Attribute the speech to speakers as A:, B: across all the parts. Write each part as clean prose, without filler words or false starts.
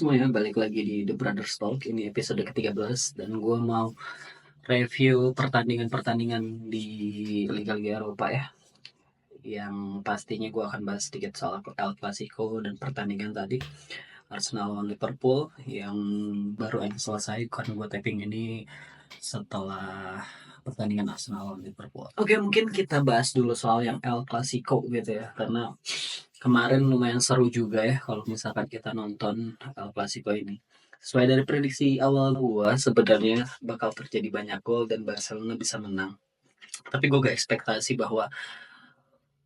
A: semuanya, balik lagi di The Brothers Talk. Ini episode ke-13 dan gue mau review pertandingan-pertandingan di Liga-Liga Eropa ya. Yang pastinya gue akan bahas sedikit soal El Clasico dan pertandingan tadi Arsenal lawan Liverpool yang baru aja selesai karena gue taping ini setelah pertandingan Arsenal lawan Liverpool. Oke, mungkin kita bahas dulu soal yang El Clasico gitu ya, karena kemarin lumayan seru juga ya kalau misalkan kita nonton El Clasico ini. Sesuai dari prediksi awal gua, sebenarnya bakal terjadi banyak gol dan Barcelona bisa menang. Tapi gue gak ekspektasi bahwa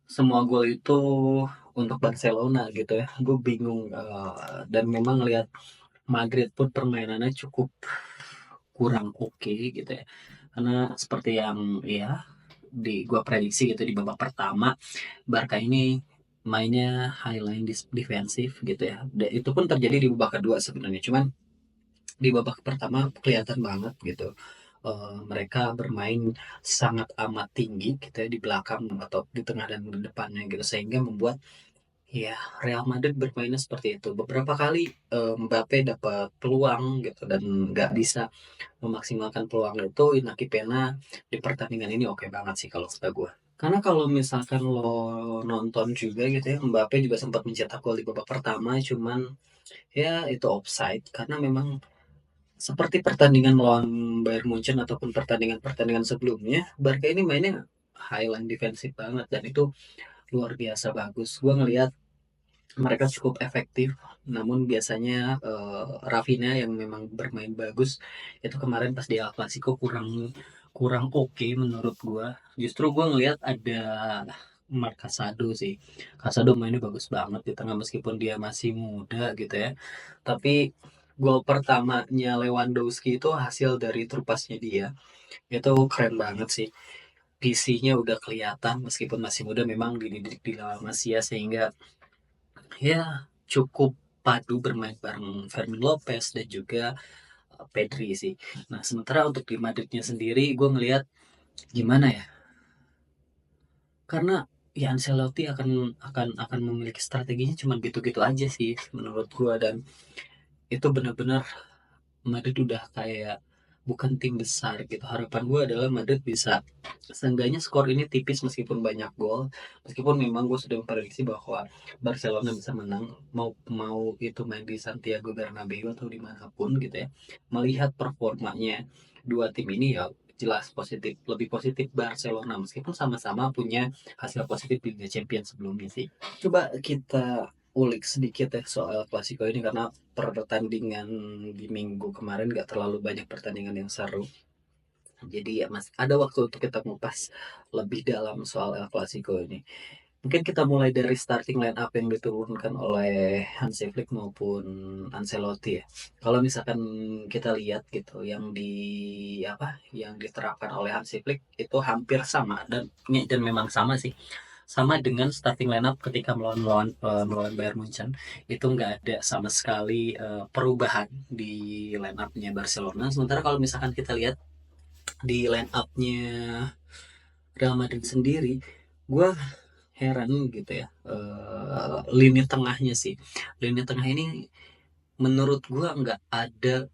A: semua gol itu untuk Barcelona gitu ya. Gue bingung dan memang lihat Madrid pun permainannya cukup kurang oke gitu ya. Karena seperti yang ya di gua prediksi gitu di babak pertama Barca ini mainnya highline defensif gitu ya. Dan itu pun terjadi di babak kedua sebenarnya. Cuman di babak pertama kelihatan banget gitu. Mereka bermain sangat amat tinggi gitu ya di belakang atau di tengah dan di depannya gitu sehingga membuat ya Real Madrid bermainnya seperti itu. Beberapa kali Mbappe dapat peluang gitu dan nggak bisa memaksimalkan peluang itu. Inaki Pena di pertandingan ini oke banget sih kalau kata gue. Karena kalau misalkan lo nonton juga gitu ya, Mbappe juga sempat mencetak gol di babak pertama, cuman ya itu offside karena memang seperti pertandingan lawan Bayern Munchen ataupun pertandingan-pertandingan sebelumnya, Barca ini mainnya highline defensif banget dan itu luar biasa bagus. Gue ngelihat mereka cukup efektif, namun biasanya Rafinha yang memang bermain bagus itu kemarin pas di El Clasico kurang kurang oke menurut gua. Justru gua ngelihat ada Mark Casado sih. Casado mainnya bagus banget di tengah meskipun dia masih muda gitu ya. Tapi gol pertamanya Lewandowski itu hasil dari trupasnya dia. Itu keren banget sih. PC-nya udah kelihatan meskipun masih muda memang dididik di La Masia sehingga ya cukup padu bermain bareng Fermin Lopez dan juga Pedri sih. Nah sementara untuk di Madridnya sendiri gue ngelihat gimana ya, karena ya Ancelotti akan memiliki strateginya cuma gitu-gitu aja sih menurut gue, dan itu benar-benar Madrid udah kayak bukan tim besar gitu. Harapan gue adalah Madrid bisa seenggaknya skor ini tipis meskipun banyak gol. Meskipun memang gue sudah memprediksi bahwa Barcelona bisa menang mau mau itu main di Santiago Bernabeu atau dimanapun gitu ya. Melihat performanya dua tim ini ya jelas positif, lebih positif Barcelona meskipun sama-sama punya hasil positif di Liga Champions sebelumnya sih. Coba kita ulik sedikit ya soal Klasiko ini karena pertandingan di minggu kemarin gak terlalu banyak pertandingan yang seru. Jadi ya mas, ada waktu untuk kita ngupas lebih dalam soal El Clasico ini. Mungkin kita mulai dari starting line up yang diturunkan oleh Hansi Flick maupun Ancelotti ya. Kalau misalkan kita lihat gitu, yang yang diterapkan oleh Hansi Flick itu hampir sama dan memang sama sih, sama dengan starting line up ketika melawan Bayern Munchen. Itu nggak ada sama sekali perubahan di line up-nya Barcelona. Sementara kalau misalkan kita lihat di line up-nya Real Madrid sendiri, gue heran gitu ya, lini tengahnya sih. Lini tengah ini menurut gue nggak ada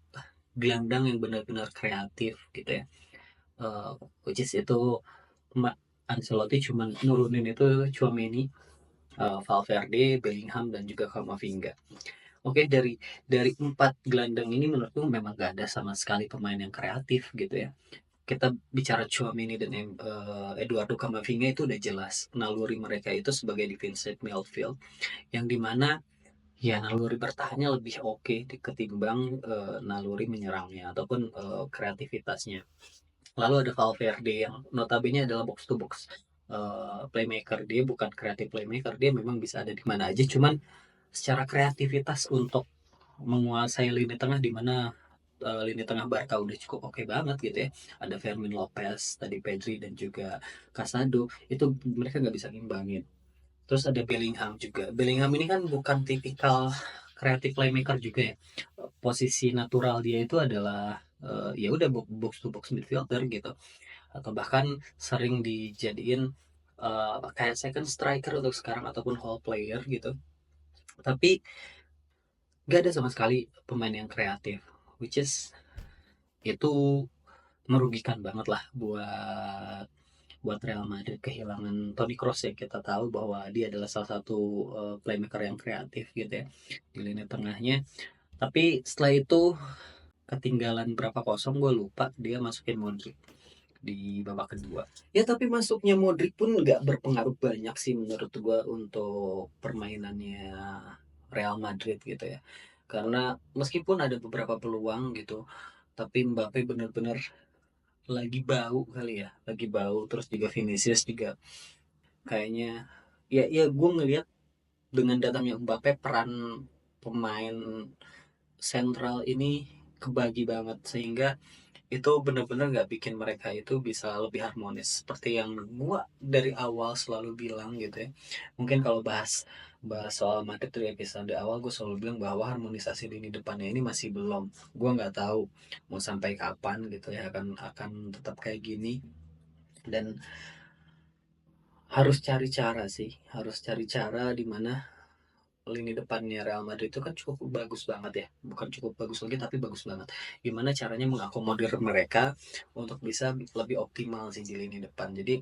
A: gelandang yang benar-benar kreatif gitu ya. Which is itu Ancelotti cuma nurunin itu Tchouaméni, Valverde, Bellingham dan juga Camavinga. Oke, dari empat gelandang ini menurutku memang gak ada sama sekali pemain yang kreatif gitu ya. Kita bicara Chouameni dan Eduardo Camavinga itu udah jelas naluri mereka itu sebagai defensive midfield yang dimana ya naluri bertahannya lebih oke ketimbang naluri menyerangnya ataupun kreativitasnya. Lalu ada Valverde yang notabene adalah box to box playmaker. Dia bukan creative playmaker, dia memang bisa ada di mana aja, cuman secara kreativitas untuk menguasai lini tengah di mana lini tengah Barca udah cukup oke banget gitu ya. Ada Fermin Lopez, tadi Pedri dan juga Casado, itu mereka nggak bisa ngimbangin. Terus ada Bellingham juga. Bellingham ini kan bukan tipikal kreatif playmaker juga ya. Posisi natural dia itu adalah ya udah box to box midfielder gitu. Atau bahkan sering dijadiin kayak second striker untuk sekarang ataupun whole player gitu. Tapi Gak ada sama sekali pemain yang kreatif, which is itu merugikan banget lah buat buat Real Madrid kehilangan Toni Kroos ya. Kita tahu bahwa dia adalah salah satu playmaker yang kreatif gitu ya di lini tengahnya. Tapi setelah itu ketinggalan berapa kosong gue lupa, dia masukin Modric di babak kedua. Ya tapi masuknya Modric pun nggak berpengaruh banyak sih menurut gue untuk permainannya Real Madrid gitu ya. Karena meskipun ada beberapa peluang gitu, tapi Mbappe bener-bener lagi bau kali ya, lagi bau. Terus juga Vinicius juga kayaknya, ya gue ngelihat dengan datangnya Mbappe, peran pemain sentral ini kebagi banget, sehingga itu benar-benar nggak bikin mereka itu bisa lebih harmonis seperti yang gua dari awal selalu bilang gitu ya. Mungkin kalau bahas bahas soal Madrid dari episode awal, gue selalu bilang bahwa harmonisasi lini depannya ini masih belum. Gua nggak tahu mau sampai kapan gitu ya, akan tetap kayak gini. Dan harus cari cara sih, harus cari cara di mana lini depannya Real Madrid itu kan cukup bagus banget ya, bukan cukup bagus lagi tapi bagus banget. Gimana caranya mengakomodir mereka untuk bisa lebih optimal sih di lini depan. Jadi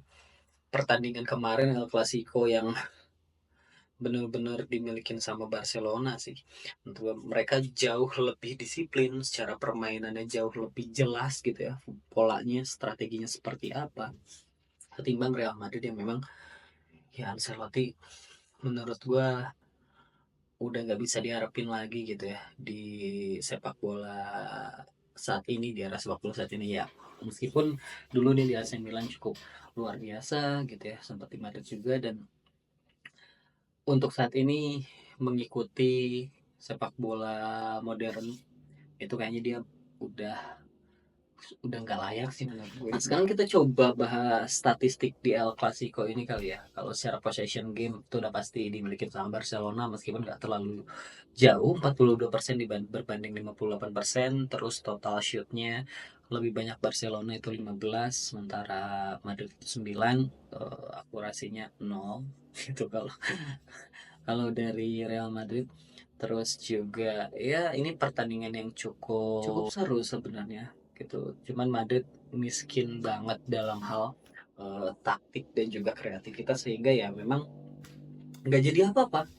A: pertandingan kemarin El Clasico yang benar-benar dimilikin sama Barcelona sih, untuk mereka jauh lebih disiplin, secara permainannya jauh lebih jelas gitu ya, polanya strateginya seperti apa, ketimbang Real Madrid yang memang ya Ancelotti menurut gua udah nggak bisa diharapin lagi gitu ya di sepak bola saat ini, di era sepak bola saat ini ya. Meskipun dulu dia di AC Milan cukup luar biasa gitu ya, sempat di Madrid juga, dan untuk saat ini mengikuti sepak bola modern itu kayaknya dia udah udah nggak layak sih menurut gue. Nah, sekarang kita coba bahas statistik di El Clasico ini kali ya. Kalau secara possession game itu udah pasti dimiliki sama Barcelona, meskipun nggak terlalu jauh, 42% berbanding 58%. Terus total shootnya lebih banyak Barcelona itu 15, sementara Madrid itu 9. Akurasinya 0 gitu kalau kalau dari Real Madrid. Terus juga ya ini pertandingan yang cukup cukup seru sebenarnya gitu. Cuman Madrid miskin banget dalam hal taktik dan juga kreativitas, sehingga ya memang nggak jadi apa-apa.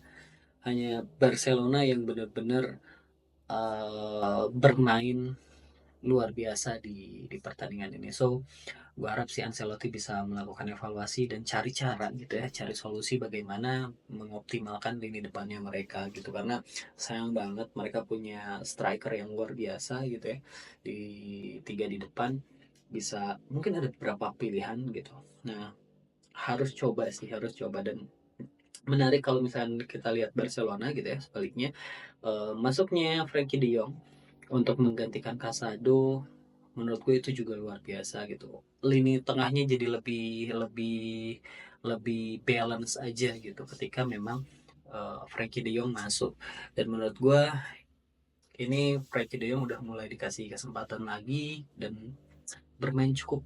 A: Hanya Barcelona yang benar-benar bermain luar biasa di pertandingan ini. So gue harap si Ancelotti bisa melakukan evaluasi dan cari cara gitu ya, cari solusi bagaimana mengoptimalkan lini depannya mereka gitu. Karena sayang banget mereka punya striker yang luar biasa gitu ya, di tiga di depan bisa mungkin ada beberapa pilihan gitu. Nah, harus coba sih, harus coba. Dan menarik kalau misalnya kita lihat Barcelona gitu ya, sebaliknya masuknya Frankie De Jong untuk menggantikan Casado, menurutku itu juga luar biasa gitu. Lini tengahnya jadi lebih lebih lebih balance aja gitu ketika memang Frankie De Jong masuk. Dan menurut gue ini Frankie De Jong udah mulai dikasih kesempatan lagi dan bermain cukup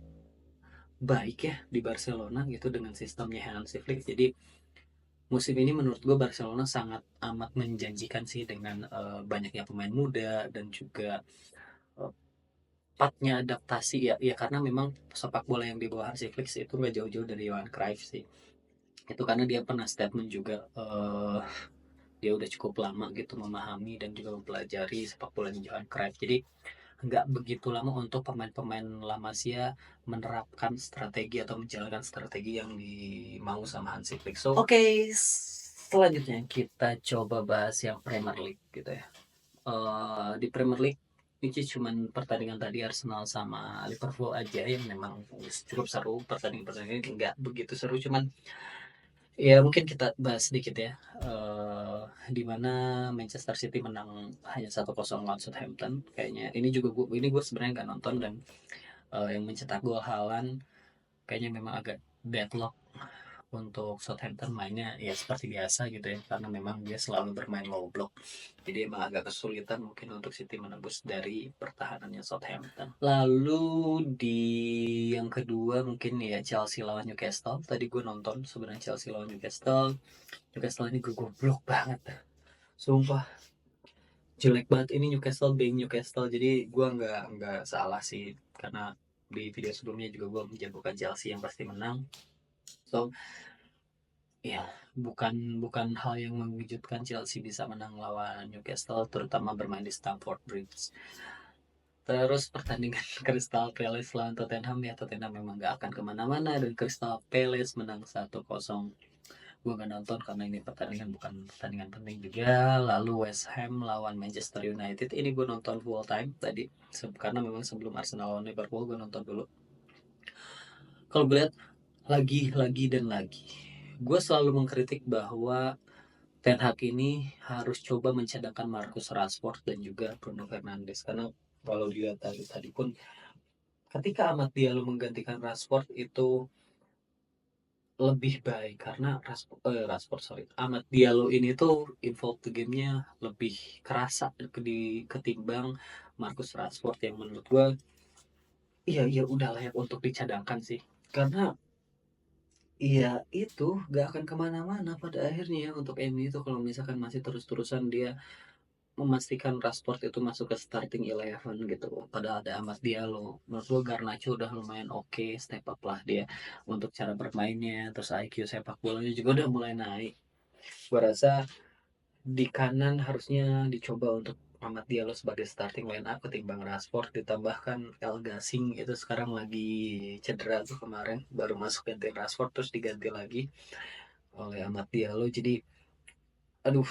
A: baik ya di Barcelona gitu dengan sistemnya Hansi Flick. Jadi musim ini menurut gue Barcelona sangat amat menjanjikan sih dengan banyaknya pemain muda dan juga uh, cepatnya adaptasi ya, ya karena memang sepak bola yang dibawa Hansi Flick itu nggak jauh-jauh dari Johan Cruyff sih. Itu karena dia pernah statement juga, dia udah cukup lama gitu memahami dan juga mempelajari sepak bola Johan Cruyff. Jadi nggak begitu lama untuk pemain-pemain La Masia menerapkan strategi atau menjalankan strategi yang dimau sama Hansi Flick. So oke, selanjutnya kita coba bahas yang Premier League gitu ya. Di Premier League which is cuman pertandingan tadi Arsenal sama Liverpool aja yang memang cukup seru. Pertandingan-pertandingan ini nggak begitu seru, cuman ya mungkin kita bahas sedikit ya. Di mana Manchester City menang hanya 1-0 lawan Southampton. Kayaknya ini gue sebenarnya nggak nonton, dan yang mencetak gol Haaland kayaknya memang agak deadlock untuk Southampton. Mainnya ya seperti biasa gitu ya, karena memang dia selalu bermain low block, jadi emang agak kesulitan mungkin untuk City menembus dari pertahanannya Southampton. Lalu di yang kedua mungkin ya Chelsea lawan Newcastle. Tadi gue nonton sebenarnya Chelsea lawan Newcastle. Newcastle ini gue goblok banget sumpah. jelek banget ini Newcastle being Newcastle, jadi gue nggak salah sih karena di video sebelumnya juga gue menjagokan Chelsea yang pasti menang. So ya, bukan bukan hal yang mengejutkan Chelsea bisa menang lawan Newcastle, terutama bermain di Stamford Bridge. Terus pertandingan Crystal Palace lawan Tottenham, ya Tottenham memang gak akan kemana-mana dan Crystal Palace menang 1-0. Gue gak nonton karena ini pertandingan bukan pertandingan penting juga. Lalu West Ham lawan Manchester United, ini gue nonton full time tadi karena memang sebelum Arsenal lawan Liverpool gue nonton dulu. Kalau gue lihat lagi dan lagi, gue selalu mengkritik bahwa Ten Hag ini harus coba mencadangkan Marcus Rashford dan juga Bruno Fernandes, karena kalau dilihat tadi pun ketika Amad Diallo menggantikan Rashford itu lebih baik karena Rashford sorry, Amad Diallo ini tuh involved the gamenya lebih kerasa ketimbang Marcus Rashford yang menurut gue iya udah layak untuk dicadangkan sih, karena iya itu gak akan kemana-mana pada akhirnya ya untuk MU itu kalau misalkan masih terus-terusan dia memastikan Rashford itu masuk ke starting 11 gitu. Padahal ada Amad Diallo. Menurut gue Garnacho udah lumayan oke, step up lah dia untuk cara bermainnya, terus IQ sepak bolanya juga udah mulai naik. Gue rasa di kanan harusnya dicoba untuk Amad Diallo sebagai starting line up ketimbang Rashford, ditambahkan El Gasing itu sekarang lagi cedera tuh kemarin, baru masuk ganti Rashford terus diganti lagi oleh Amad Diallo. Jadi aduh,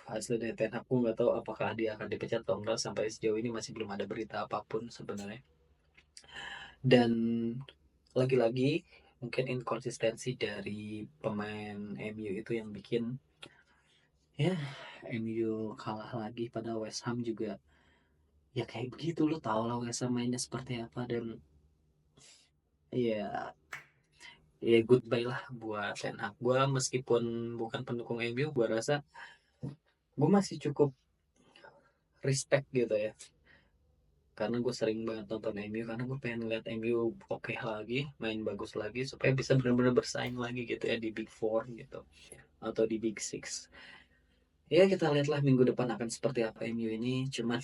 A: asli dari Ten Hag aku nggak tahu apakah dia akan dipecat atau enggak, sampai sejauh ini masih belum ada berita apapun sebenarnya. Dan lagi-lagi mungkin inkonsistensi dari pemain MU itu yang bikin ya MU kalah lagi pada West Ham juga. Ya kayak begitu, lo tau lah West Ham mainnya seperti apa, dan ya ya goodbye lah buat Ten Hag. Gue meskipun bukan pendukung MU, gue rasa gue masih cukup respect gitu ya, karena gue sering banget nonton MU karena gue pengen lihat MU oke lagi, main bagus lagi supaya bisa benar-benar bersaing lagi gitu ya di Big Four gitu atau di Big Six. Ya kita lihatlah minggu depan akan seperti apa MU ini, cuman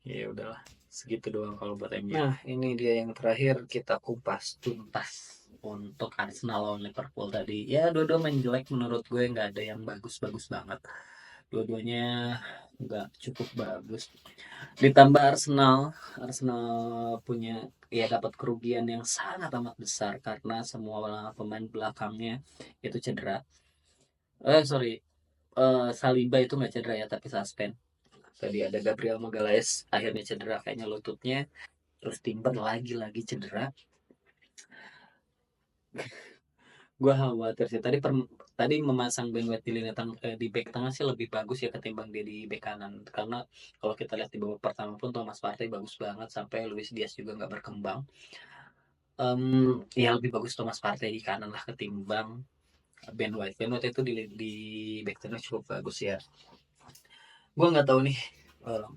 A: ya udahlah, segitu doang kalau buat MU. Nah ini dia yang terakhir, kita kupas tuntas untuk Arsenal lawan Liverpool tadi. Ya dua-dua main jelek menurut gue, nggak ada yang bagus-bagus banget, dua-duanya nggak cukup bagus. Ditambah Arsenal, Arsenal punya ya dapat kerugian yang sangat amat besar karena semua pemain belakangnya itu cedera. Sorry, Saliba itu nggak cedera ya tapi suspend. Tadi ada Gabriel Magalhaes akhirnya cedera kayaknya lututnya, terus Timber lagi cedera. Gue khawatir sih tadi memasang Ben White di lini di back tengah sih lebih bagus ya ketimbang dia di back kanan, karena kalau kita lihat di babak pertama pun Thomas Partey bagus banget sampai Luis Diaz juga nggak berkembang. Ya lebih bagus Thomas Partey di kanan lah ketimbang Ben White. Ben White itu di back tengah cukup bagus ya. Gue nggak tahu nih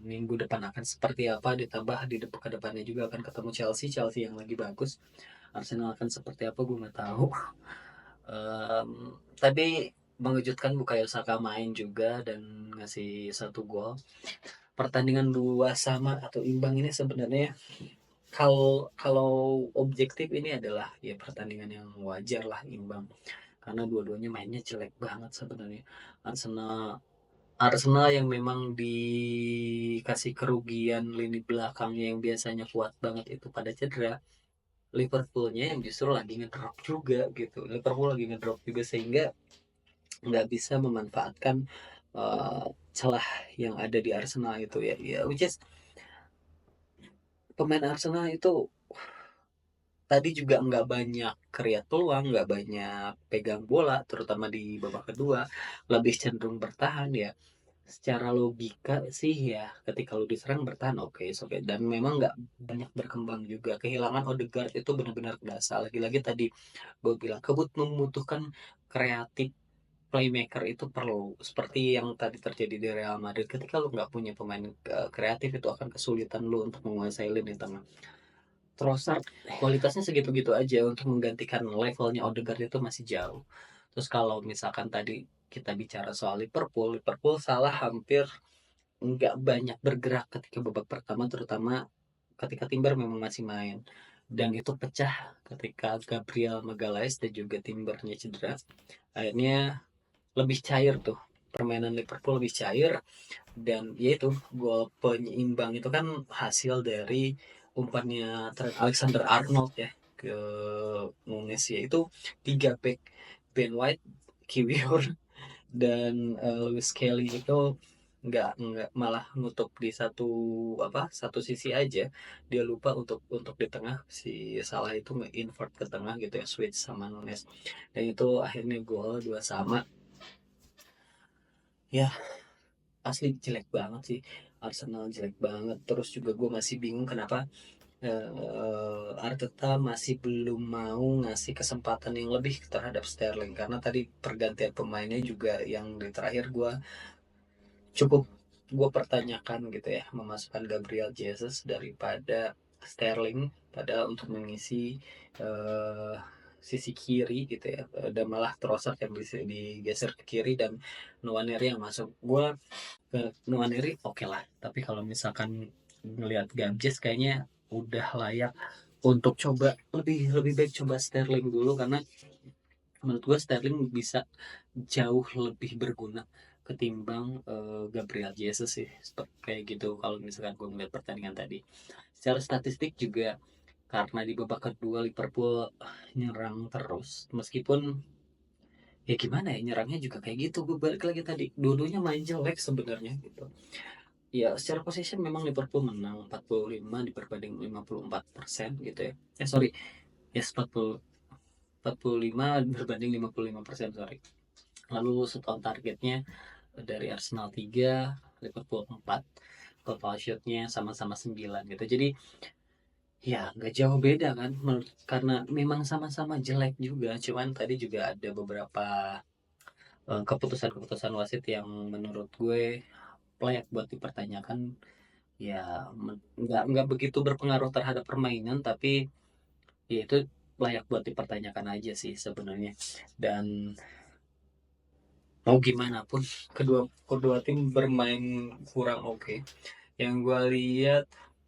A: minggu depan akan seperti apa, ditambah di depan ke depannya juga akan ketemu Chelsea yang lagi bagus. Arsenal akan seperti apa gue nggak tahu. Tapi mengejutkan Bukayo Saka main juga dan ngasih satu gol. Pertandingan 2-2 atau imbang ini sebenarnya kalau kalau objektif ini adalah ya pertandingan yang wajar lah imbang, karena dua-duanya mainnya jelek banget sebenarnya. Arsenal Arsenal yang memang dikasih kerugian lini belakangnya yang biasanya kuat banget itu pada cedera. Liverpoolnya yang justru lagi ngedrop juga gitu. Liverpool lagi ngedrop juga sehingga nggak bisa memanfaatkan uh, celah yang ada di Arsenal itu ya which is pemain Arsenal itu tadi juga nggak banyak kreat peluang, nggak banyak pegang bola, terutama di babak kedua, lebih cenderung bertahan ya. Secara logika sih ya, ketika lu diserang bertahan oke, okay. Dan memang nggak banyak berkembang juga. Kehilangan Odegaard itu benar-benar berasa. Lagi-lagi tadi gue bilang membutuhkan kreatif playmaker itu perlu, seperti yang tadi terjadi di Real Madrid. Ketika lu nggak punya pemain kreatif itu akan kesulitan lu untuk menguasai lini tengah. Trossard kualitasnya segitu-gitu aja, untuk menggantikan levelnya Odegaard itu masih jauh. Terus kalau misalkan tadi kita bicara soal Liverpool salah hampir nggak banyak bergerak ketika babak pertama, terutama ketika Timber memang masih main, dan itu pecah ketika Gabriel Magalhaes dan juga Timbernya cedera. Akhirnya lebih cair tuh, permainan Liverpool lebih cair, dan yaitu gol penyeimbang itu kan hasil dari umpannya Trent Alexander-Arnold ya ke Nunes, yaitu tiga back, Ben White, Kiwior, dan Lewis Kelly itu nggak malah nutup di satu sisi aja. Dia lupa untuk di tengah, si Salah itu nge-invert ke tengah gitu ya, switch sama Nunes, dan itu akhirnya gol 2-2. Ya, asli jelek banget sih, Arsenal jelek banget. Terus juga gue masih bingung kenapa Arteta masih belum mau ngasih kesempatan yang lebih terhadap Sterling, karena tadi pergantian pemainnya juga yang di terakhir cukup gue pertanyakan gitu ya, memasukkan Gabriel Jesus daripada Sterling, padahal untuk mengisi uh, sisi kiri gitu ya, dan malah Trossard yang bisa digeser ke kiri dan Nwaneri yang masuk. Gue ke Nwaneri oke lah, tapi kalau misalkan ngelihat Gabjes kayaknya udah layak untuk coba, lebih lebih baik coba Sterling dulu, karena menurut gue Sterling bisa jauh lebih berguna ketimbang Gabriel Jesus sih, kayak gitu kalau misalkan gue ngeliat pertandingan tadi. Secara statistik juga, karena di babak kedua Liverpool nyerang terus, meskipun ya gimana ya, nyerangnya juga kayak gitu, gue balik lagi tadi, dua-duanya main jelek sebenarnya gitu. Ya secara possession memang Liverpool menang 45 diperbanding 54% gitu ya. Sorry, yes, 45 berbanding 55%, sorry. Lalu shoot on targetnya dari Arsenal 3, Liverpool 4, total shotnya sama-sama 9 gitu. Jadi ya nggak jauh beda kan, karena memang sama-sama jelek juga. Cuman tadi juga ada beberapa keputusan-keputusan wasit yang menurut gue layak buat dipertanyakan. Ya nggak begitu berpengaruh terhadap permainan, tapi ya itu layak buat dipertanyakan aja sih sebenarnya. Dan mau gimana pun, kedua kedua tim bermain kurang oke. Yang gue lihat,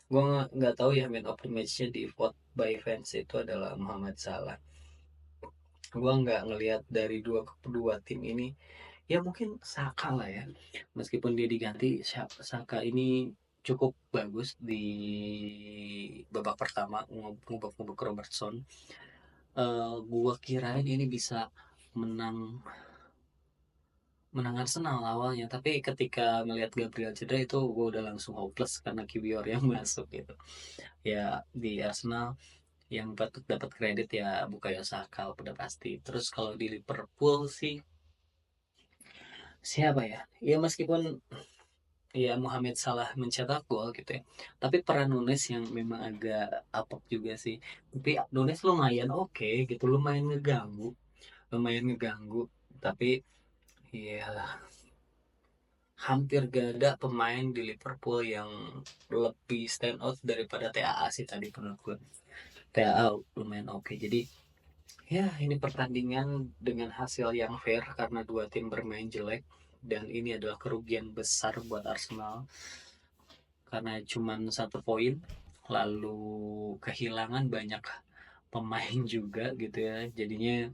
A: gue nggak tahu ya, man of the matchnya di vote by fans itu adalah Muhammad Salah. Gue nggak ngelihat dari kedua tim ini, ya mungkin Saka lah ya, meskipun dia diganti. Saka ini cukup bagus di babak pertama, ngubah Robertson. Gua kirain ini bisa menang menang Arsenal awalnya, tapi ketika melihat Gabriel cedera itu gue udah langsung hopeless karena Kiwior yang masuk gitu ya. Di Arsenal yang patut dapat kredit ya Bukayo Saka udah pasti. Terus kalau di Liverpool sih siapa ya, ya meskipun ya Mohamed Salah mencetak gol gitu ya, tapi peran Nunes yang memang agak apok juga sih. Tapi Nunes lumayan oke gitu, lumayan ngeganggu, tapi ya hampir gak ada pemain di Liverpool yang lebih stand out daripada TAA sih tadi menurut gue. TAA lumayan oke. Jadi ya ini pertandingan dengan hasil yang fair karena dua tim bermain jelek, dan ini adalah kerugian besar buat Arsenal karena cuma 1 poin, lalu kehilangan banyak pemain juga gitu ya. Jadinya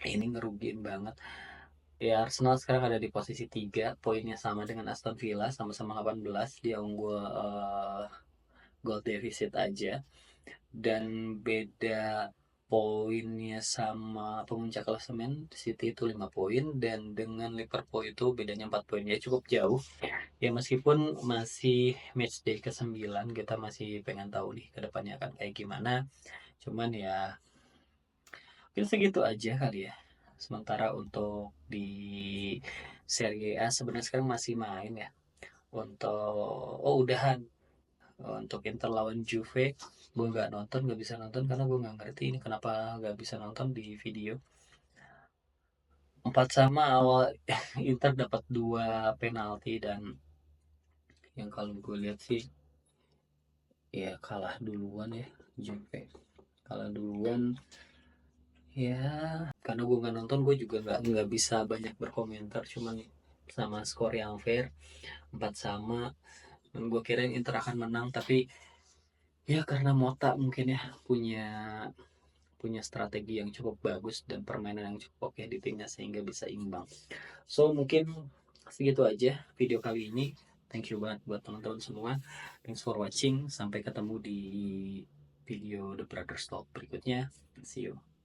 A: ini ngerugiin banget. Ya Arsenal sekarang ada di posisi 3, poinnya sama dengan Aston Villa, sama-sama 18, dia unggul goal deficit aja, dan beda poinnya sama pemuncak klasemen City itu 5 poin, dan dengan Liverpool itu bedanya 4 poin, ya cukup jauh. Ya meskipun masih match day ke-9, kita masih pengen tahu nih kedepannya akan kayak gimana. Cuman ya mungkin segitu aja kali ya. Sementara untuk di Serie A sebenarnya sekarang masih main ya. Udahan. Untuk Inter lawan Juve, gue nggak bisa nonton karena gue nggak ngerti ini kenapa nggak bisa nonton di video. 4-sama awal. Inter dapat 2 penalti, dan yang kalau gue lihat sih ya kalah duluan ya, Juve kalah duluan ya. Karena gue nggak nonton, gue juga nggak bisa banyak berkomentar, cuman sama skor yang fair 4-sama. Dan gue kira Inter akan menang, tapi ya karena Mota mungkin ya punya punya strategi yang cukup bagus dan permainan yang cukup oke di timnya sehingga bisa imbang. So mungkin segitu aja video kali ini. Thank you banget buat teman-teman semua. Thanks for watching. Sampai ketemu di video The Brothers Talk berikutnya. See you.